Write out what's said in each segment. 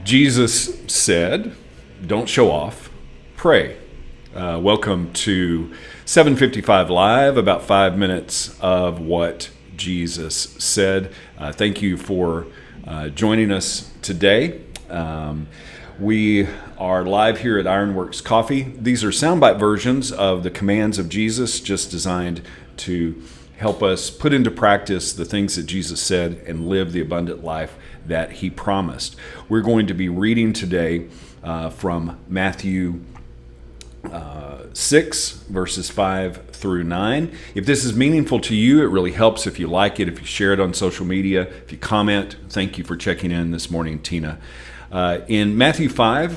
Jesus said, don't show off, pray. Welcome to 755 Live, about 5 minutes of what Jesus said. Thank you for joining us today. We are live here at Ironworks Coffee. These are soundbite versions of the commands of Jesus, just designed to help us put into practice the things that Jesus said and live the abundant life that he promised. We're going to be reading today from Matthew 6, verses 5 through 9. If this is meaningful to you, it really helps if you like it, if you share it on social media, if you comment. Thank you for checking in this morning, Tina. In Matthew 6,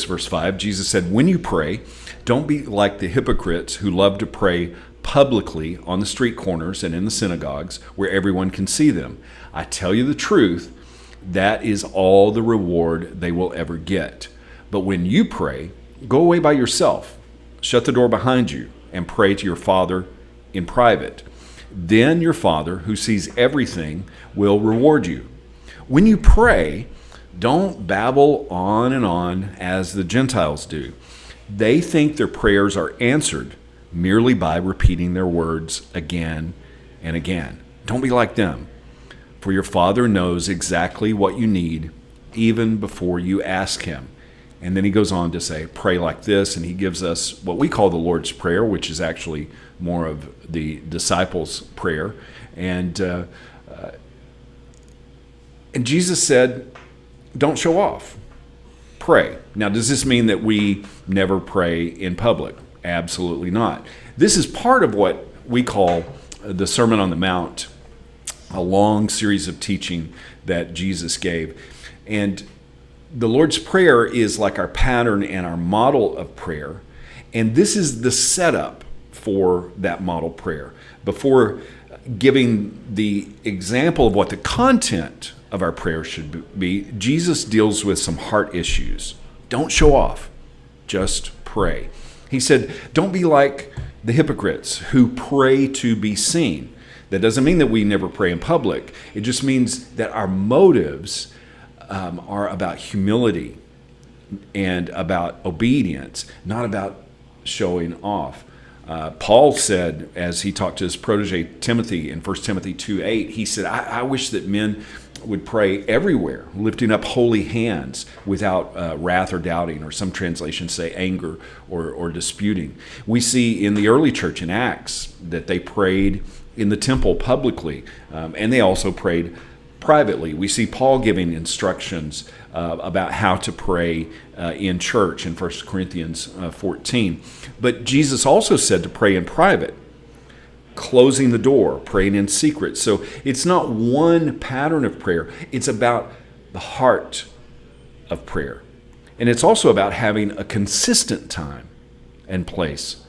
verse 5, Jesus said, when you pray, don't be like the hypocrites who love to pray publicly on the street corners and in the synagogues where everyone can see them. I tell you the truth, that is all the reward they will ever get. But when you pray, go away by yourself, shut the door behind you, and pray to your Father in private. Then your Father, who sees everything, will reward you. When you pray, don't babble on and on as the Gentiles do. They think their prayers are answered merely by repeating their words again and again. Don't be like them, for your Father knows exactly what you need even before you ask him. And then he goes on to say, pray like this, and he gives us what we call the Lord's Prayer, which is actually more of the disciples' prayer. And Jesus said, don't show off, pray. Now, does this mean that we never pray in public? Absolutely not. This is part of what we call the Sermon on the Mount, a long series of teaching that Jesus gave. And the Lord's Prayer is like our pattern and our model of prayer. And this is the setup for that model prayer. Before giving the example of what the content of our prayer should be, Jesus deals with some heart issues. Don't show off, just pray. He said, don't be like the hypocrites who pray to be seen. That doesn't mean that we never pray in public. It just means that our motives are about humility and about obedience, not about showing off. Paul said, as he talked to his protege Timothy in 1 Timothy 2:8, he said, I wish that men would pray everywhere, lifting up holy hands without wrath or doubting, or some translations say anger or disputing. We see in the early church in Acts that they prayed in the temple publicly, and they also prayed privately. We see Paul giving instructions about how to pray in church in 1 Corinthians 14. But Jesus also said to pray in private, closing the door, praying in secret. So it's not one pattern of prayer. It's about the heart of prayer. And it's also about having a consistent time and place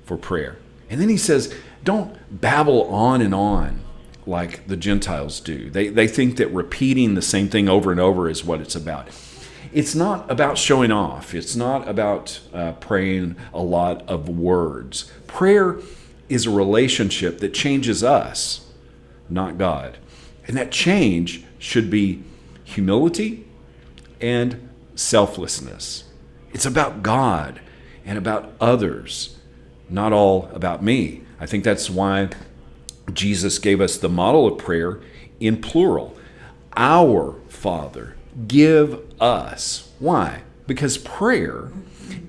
for prayer. And then he says, don't babble on and on like the Gentiles do. They think that repeating the same thing over and over is what it's about. It's not about showing off. It's not about praying a lot of words. Prayer is a relationship that changes us, not God. And that change should be humility and selflessness. It's about God and about others, not all about me. I think that's why Jesus gave us the model of prayer in plural. Our Father, give us. Why? Because prayer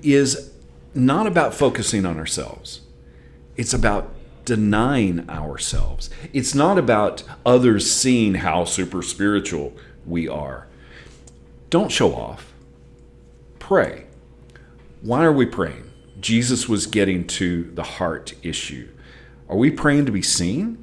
is not about focusing on ourselves. It's about denying ourselves. It's not about others seeing how super spiritual we are. Don't show off. Pray. Why are we praying? Jesus was getting to the heart issue. Are we praying to be seen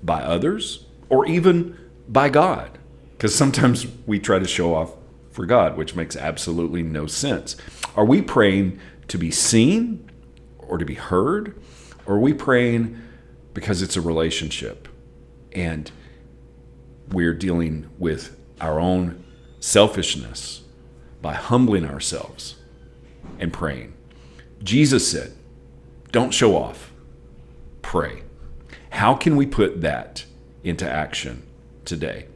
by others or even by God? Because sometimes we try to show off for God, which makes absolutely no sense. Are we praying to be seen or to be heard? Or are we praying because it's a relationship and we're dealing with our own selfishness by humbling ourselves and praying? Jesus said, don't show off, pray. How can we put that into action today?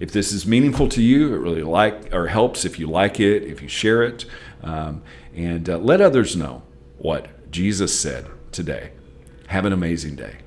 If this is meaningful to you, it really helps if you like it, if you share it, and let others know what Jesus said today. Have an amazing day.